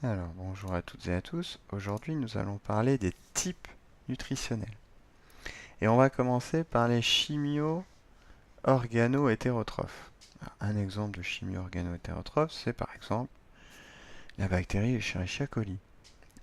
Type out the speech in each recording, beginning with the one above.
Alors, bonjour à toutes et à tous. Aujourd'hui, nous allons parler des types nutritionnels. Et on va commencer par les chimio-organo-hétérotrophes. Un exemple de chimio-organo-hétérotrophe, c'est par exemple la bactérie Escherichia coli.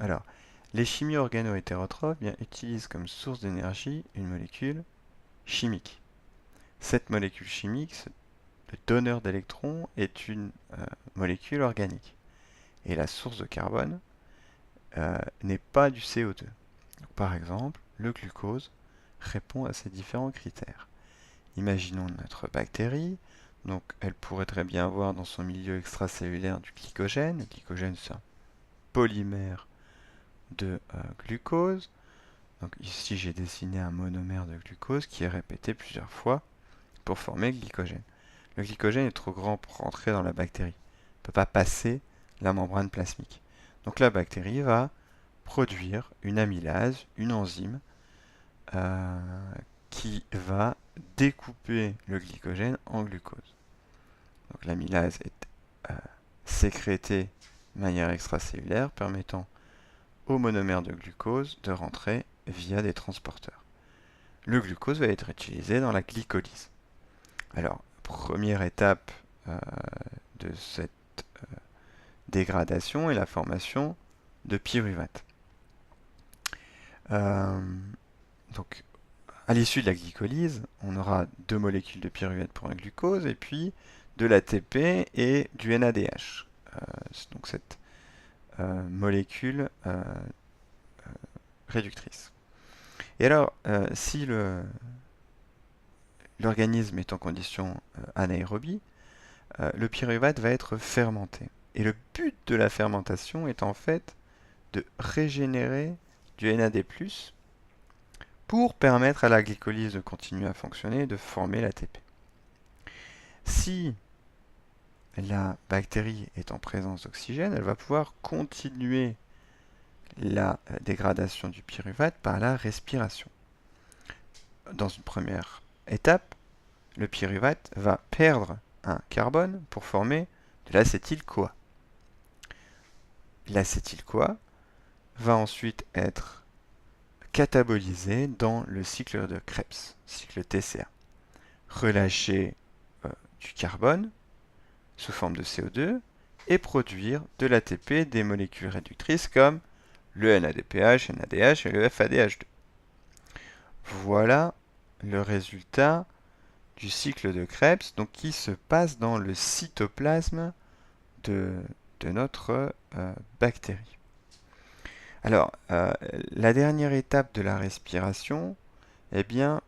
Alors, les chimio-organo-hétérotrophes utilisent comme source d'énergie une molécule chimique. Cette molécule chimique, le donneur d'électrons, est une molécule organique. Et la source de carbone n'est pas du CO2. Donc, par exemple, le glucose répond à ces différents critères. Imaginons notre bactérie. Donc, elle pourrait très bien avoir dans son milieu extracellulaire du glycogène. Le glycogène, c'est un polymère de glucose. Donc, ici, j'ai dessiné un monomère de glucose qui est répété plusieurs fois pour former le glycogène. Le glycogène est trop grand pour rentrer dans la bactérie. Il ne peut pas passer la membrane plasmique. Donc, la bactérie va produire une amylase, une enzyme, euh, qui va découper le glycogène en glucose. Donc l'amylase est sécrétée de manière extracellulaire, permettant au monomère de glucose de rentrer via des transporteurs. Le glucose va être utilisé dans la glycolyse. Alors, première étape de cette dégradation est la formation de pyruvate. Euh, donc, à l'issue de la glycolyse, on aura deux molécules de pyruvate pour un glucose et puis de l'ATP et du NADH. Donc cette molécule réductrice. Et alors, si l'organisme est en condition anaérobie, le pyruvate va être fermenté. Et le but de la fermentation est en fait de régénérer du NAD+, pour permettre à la glycolyse de continuer à fonctionner et de former l'ATP. Si la bactérie est en présence d'oxygène, elle va pouvoir continuer la dégradation du pyruvate par la respiration. Dans une première étape, le pyruvate va perdre un carbone pour former de l'acétyl-CoA. L'acétyl-CoA va ensuite être catabolisé dans le cycle de Krebs, cycle TCA. Relâcher du carbone sous forme de CO2 et produire de l'ATP des molécules réductrices comme le NADPH, NADH et le FADH2. Voilà le résultat du cycle de Krebs, donc qui se passe dans le cytoplasme de, de notre bactérie. Alors, la dernière étape de la respiration, eh bien,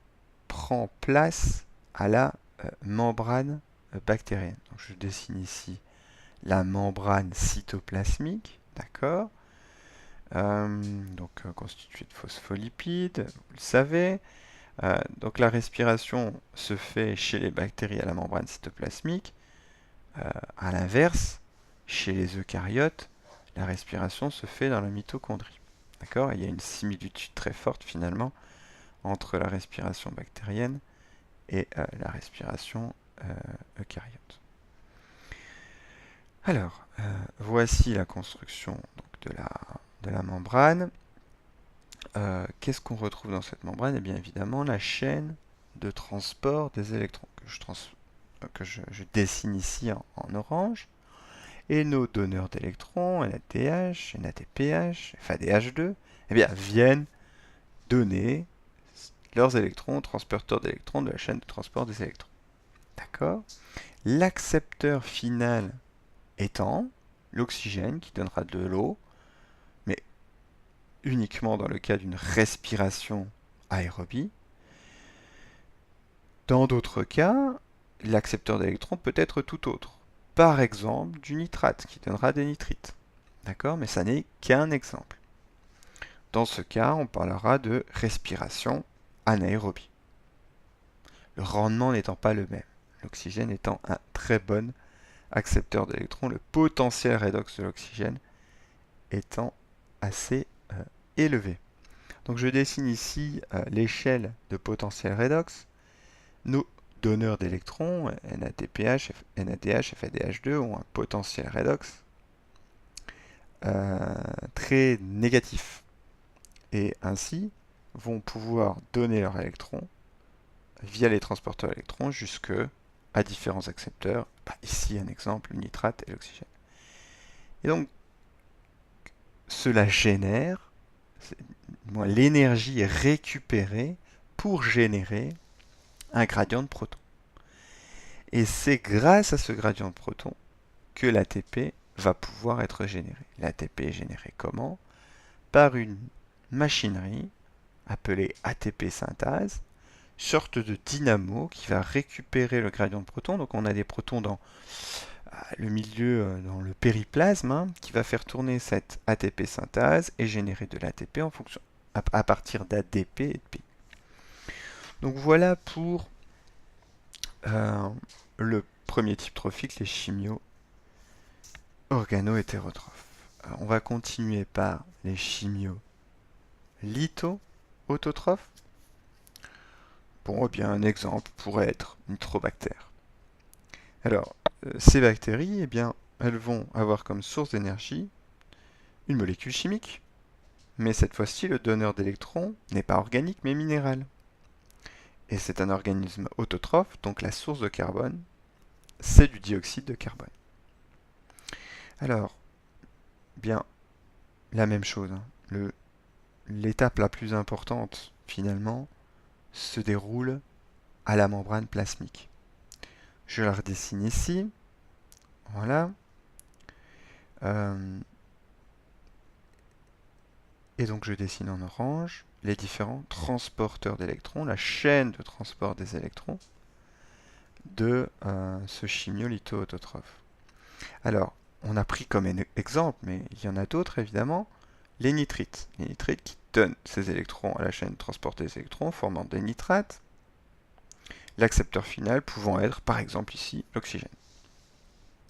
prend place à la membrane bactérienne. Donc, je dessine ici la membrane cytoplasmique, d'accord, donc constituée de phospholipides, vous le savez. Donc la respiration se fait chez les bactéries à la membrane cytoplasmique. À l'inverse, chez les eucaryotes, la respiration se fait dans la mitochondrie. D'accord? Il y a une similitude très forte finalement entre la respiration bactérienne et la respiration eucaryote. Alors, voici la construction donc, de la membrane. Qu'est-ce qu'on retrouve dans cette membrane? Eh bien évidemment la chaîne de transport des électrons que je dessine ici en orange. Et nos donneurs d'électrons, NADH, NADPH, FADH2, eh bien, viennent donner leurs électrons aux transporteurs d'électrons de la chaîne de transport des électrons. D'accord? L'accepteur final étant l'oxygène qui donnera de l'eau, mais uniquement dans le cas d'une respiration aérobie. Dans d'autres cas, l'accepteur d'électrons peut être tout autre. Par exemple, du nitrate qui donnera des nitrites. D'accord? Mais ça n'est qu'un exemple. Dans ce cas, on parlera de respiration anaérobie. Le rendement n'étant pas le même. L'oxygène étant un très bon accepteur d'électrons, le potentiel redox de l'oxygène étant assez élevé. Donc je dessine ici l'échelle de potentiel redox. Nos donneurs d'électrons, NADPH, NADH, FADH2, ont un potentiel redox très négatifs et ainsi vont pouvoir donner leurs électrons via les transporteurs électrons jusque à différents accepteurs. Ici un exemple, le nitrate et l'oxygène. Et donc cela génère, l'énergie est récupérée pour générer un gradient de protons. Et c'est grâce à ce gradient de protons que l'ATP va pouvoir être généré. L'ATP est généré comment? Par une machinerie appelée ATP synthase, sorte de dynamo qui va récupérer le gradient de protons. Donc on a des protons dans le milieu, dans le périplasme, hein, qui va faire tourner cette ATP synthase et générer de l'ATP en fonction, à partir d'ADP et de P. Donc voilà pour le premier type trophique, les chimio-organo-hétérotrophes. On va continuer par les chimio-litho-autotrophes. Bon, eh bien, un exemple pourrait être Nitrobacter. Alors, ces bactéries, eh bien, elles vont avoir comme source d'énergie une molécule chimique, mais cette fois-ci, le donneur d'électrons n'est pas organique, mais minéral. Et c'est un organisme autotrophe, donc la source de carbone, c'est du dioxyde de carbone. Alors, bien, la même chose, hein. L'étape la plus importante, finalement, se déroule à la membrane plasmique. Je la redessine ici. Voilà. Et donc je dessine en orange les différents transporteurs d'électrons, la chaîne de transport des électrons de ce chimio-litho-autotrophe. Alors, on a pris comme exemple, mais il y en a d'autres évidemment, les nitrites. Les nitrites qui donnent ces électrons à la chaîne de transport des électrons, formant des nitrates. L'accepteur final pouvant être, par exemple ici, l'oxygène.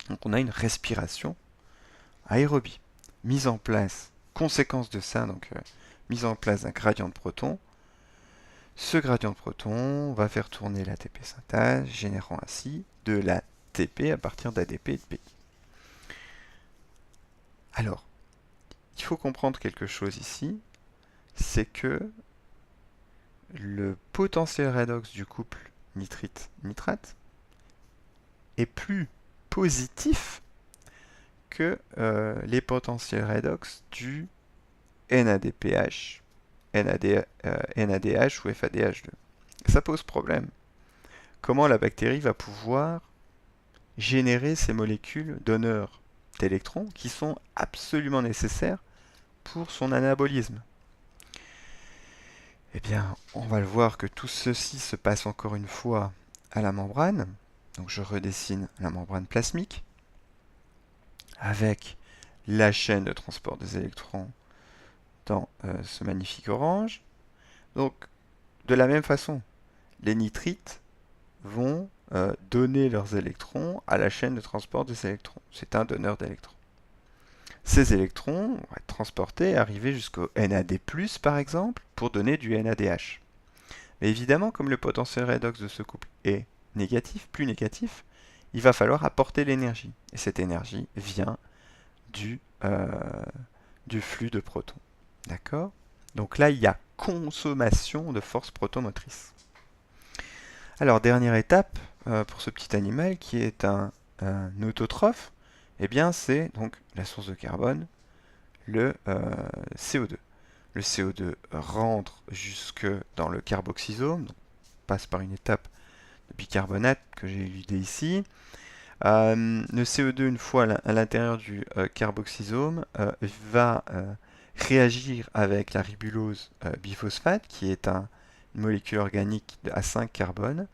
Donc on a une respiration aérobie. Mise en place, conséquence de ça, donc mise en place d'un gradient de protons. Ce gradient de protons va faire tourner l'ATP synthase, générant ainsi de l'ATP à partir d'ADP et de P. Alors, il faut comprendre quelque chose ici, c'est que le potentiel redox du couple nitrite-nitrate est plus positif que les potentiels redox du NADPH, NADH ou FADH2. Ça pose problème. Comment la bactérie va pouvoir générer ces molécules donneurs d'électrons qui sont absolument nécessaires pour son anabolisme? Eh bien, on va le voir que tout ceci se passe encore une fois à la membrane. Donc je redessine la membrane plasmique avec la chaîne de transport des électrons dans ce magnifique orange. Donc, de la même façon, les nitrites vont donner leurs électrons à la chaîne de transport des électrons. C'est un donneur d'électrons. Ces électrons vont être transportés et arriver jusqu'au NAD+, par exemple, pour donner du NADH. Mais évidemment, comme le potentiel redox de ce couple est négatif, plus négatif, il va falloir apporter l'énergie. Et cette énergie vient du flux de protons. D'accord? Donc là, il y a consommation de force protomotrice. Alors, dernière étape pour ce petit animal qui est un autotrophe, eh bien, c'est donc la source de carbone, le CO2. Le CO2 rentre jusque dans le carboxysome, donc passe par une étape de bicarbonate que j'ai éludée ici. Le CO2, une fois à l'intérieur du carboxysome, va réagir avec la ribulose biphosphate, qui est une molécule organique à 5 carbones,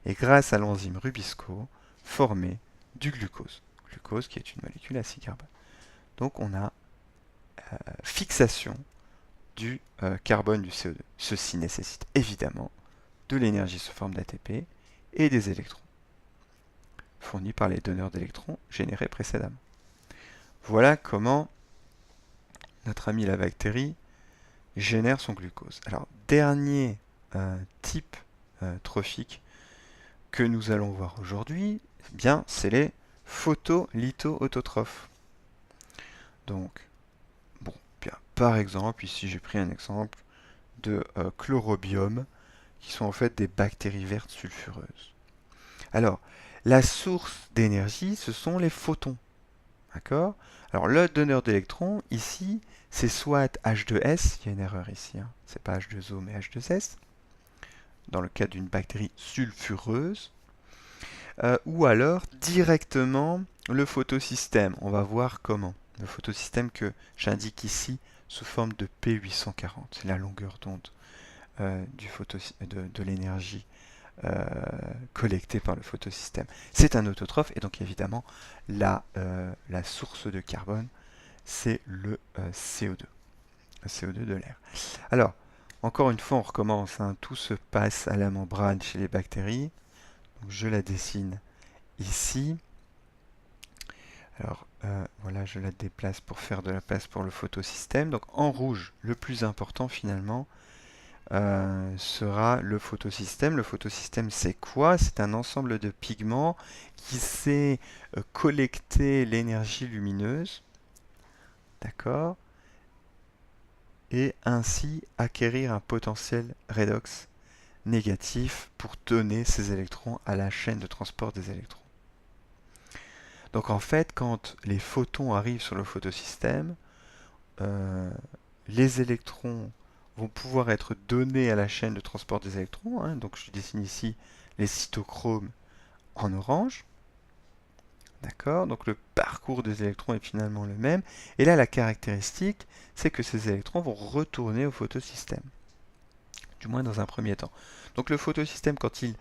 et grâce à l'enzyme Rubisco, former du glucose. Glucose qui est une molécule à 6 carbones. Donc on a fixation du carbone du CO2. Ceci nécessite évidemment de l'énergie sous forme d'ATP et des électrons, fournis par les donneurs d'électrons générés précédemment. Voilà comment notre ami la bactérie génère son glucose. Alors, dernier type trophique que nous allons voir aujourd'hui, eh bien, c'est les photolitho-autotrophes. Donc, par exemple, ici j'ai pris un exemple de chlorobium, qui sont en fait des bactéries vertes sulfureuses. Alors, la source d'énergie, ce sont les photons. D'accord? Alors, le donneur d'électrons, ici, c'est soit H2S, il y a une erreur ici, hein, c'est pas H2O mais H2S, dans le cas d'une bactérie sulfureuse, ou alors directement le photosystème. On va voir comment. Le photosystème que j'indique ici sous forme de P840, c'est la longueur d'onde de l'énergie collectée par le photosystème. C'est un autotrophe et donc évidemment la source de carbone, c'est le CO2, le CO2 de l'air. Alors, encore une fois, on recommence, hein, tout se passe à la membrane chez les bactéries. Donc, je la dessine ici. Alors, voilà, je la déplace pour faire de la place pour le photosystème. Donc, en rouge, le plus important finalement, sera le photosystème. Le photosystème, c'est quoi? C'est un ensemble de pigments qui sait collecter l'énergie lumineuse, d'accord, et ainsi acquérir un potentiel redox négatif pour donner ces électrons à la chaîne de transport des électrons. Donc en fait, quand les photons arrivent sur le photosystème, euh, les électrons vont pouvoir être donnés à la chaîne de transport des électrons, hein. Donc je dessine ici les cytochromes en orange. D'accord? Donc le parcours des électrons est finalement le même. Et là, la caractéristique, c'est que ces électrons vont retourner au photosystème. Du moins dans un premier temps. Donc le photosystème, quand il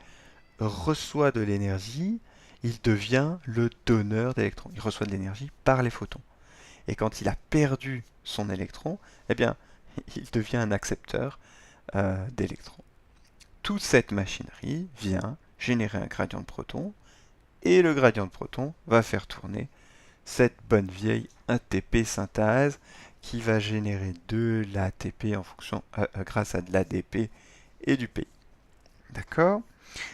reçoit de l'énergie, il devient le donneur d'électrons. Il reçoit de l'énergie par les photons. Et quand il a perdu son électron, eh bien, il devient un accepteur d'électrons. Toute cette machinerie vient générer un gradient de protons, et le gradient de protons va faire tourner cette bonne vieille ATP synthase qui va générer de l'ATP en fonction, grâce à de l'ADP et du PI. D'accord?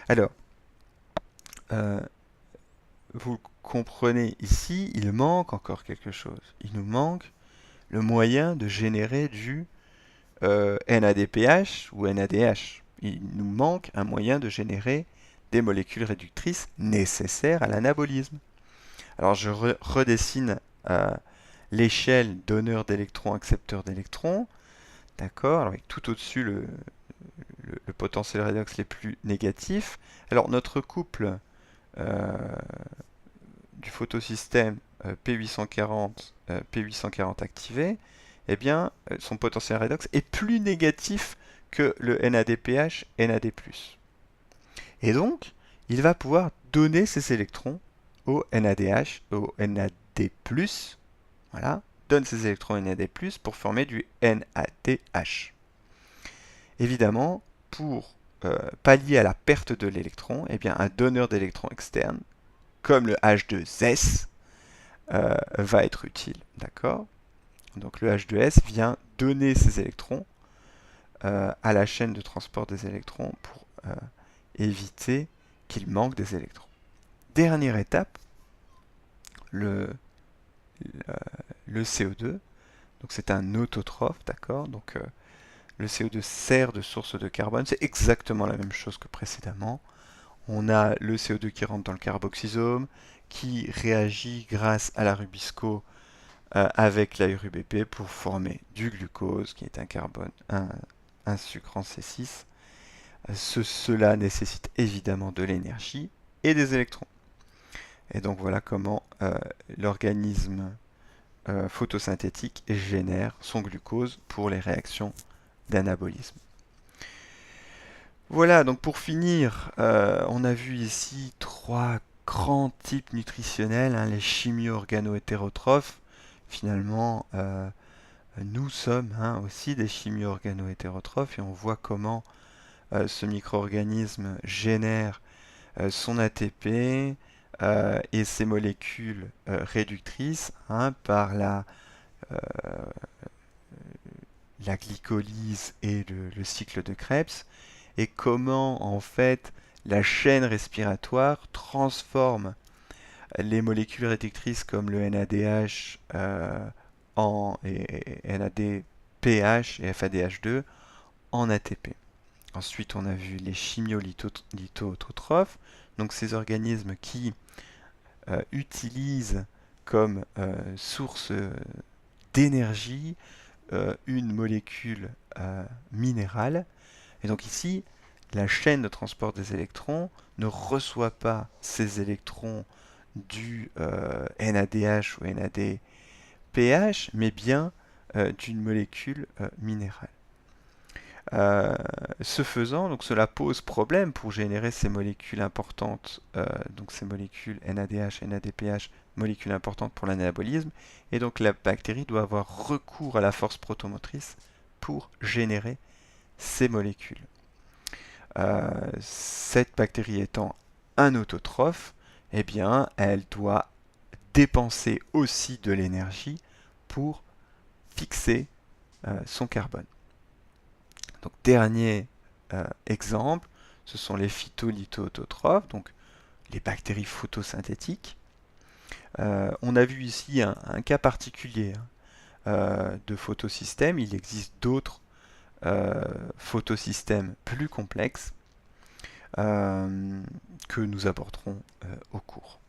Alors, vous comprenez ici, il manque encore quelque chose. Il nous manque le moyen de générer du NADPH ou NADH. Il nous manque un moyen de générer des molécules réductrices nécessaires à l'anabolisme. Alors je redessine l'échelle donneur d'électrons, accepteur d'électrons. D'accord? Avec tout au-dessus le potentiel redox les plus négatifs. Alors notre couple du photosystème P840, P840 activé, eh bien, son potentiel redox est plus négatif que le NADPH, NAD+. Et donc, il va pouvoir donner ses électrons au NADH, au NAD+, voilà, donne ses électrons au NAD+, pour former du NADH. Évidemment, pour pallier à la perte de l'électron, eh bien, un donneur d'électrons externe, comme le H2S, va être utile, d'accord? Donc le H2S vient donner ses électrons à la chaîne de transport des électrons pour éviter qu'il manque des électrons. Dernière étape, le CO2. Donc c'est un autotrophe, d'accord? Donc le CO2 sert de source de carbone. C'est exactement la même chose que précédemment. On a le CO2 qui rentre dans le carboxysome, qui réagit grâce à la Rubisco avec la URBP pour former du glucose, qui est un carbone, un sucre en C6. Cela nécessite évidemment de l'énergie et des électrons. Et donc voilà comment l'organisme photosynthétique génère son glucose pour les réactions d'anabolisme. Voilà, donc pour finir, on a vu ici trois grands types nutritionnels, hein, les chimio-organo-hétérotrophes. Finalement, nous sommes, hein, aussi des chimio-organo-hétérotrophes et on voit comment ce micro-organisme génère son ATP et ses molécules réductrices, hein, par la glycolyse et le cycle de Krebs, et comment en fait la chaîne respiratoire transforme les molécules réductrices comme le NADH et NAD+, pH et FADH2 en ATP. Ensuite, on a vu les chimiolithotrophes, donc ces organismes qui utilisent comme source d'énergie une molécule minérale. Et donc ici, la chaîne de transport des électrons ne reçoit pas ces électrons du NADH ou NADPH, mais bien d'une molécule minérale. Ce faisant, donc cela pose problème pour générer ces molécules importantes, donc ces molécules NADH, NADPH, molécules importantes pour l'anabolisme, et donc la bactérie doit avoir recours à la force protomotrice pour générer ces molécules. Cette bactérie étant un autotrophe, eh bien, elle doit dépenser aussi de l'énergie pour fixer son carbone. Donc, dernier exemple, ce sont les phytolithotrophes, donc les bactéries photosynthétiques. On a vu ici un cas particulier de photosystème. Il existe d'autres photosystèmes plus complexes que nous aborderons au cours.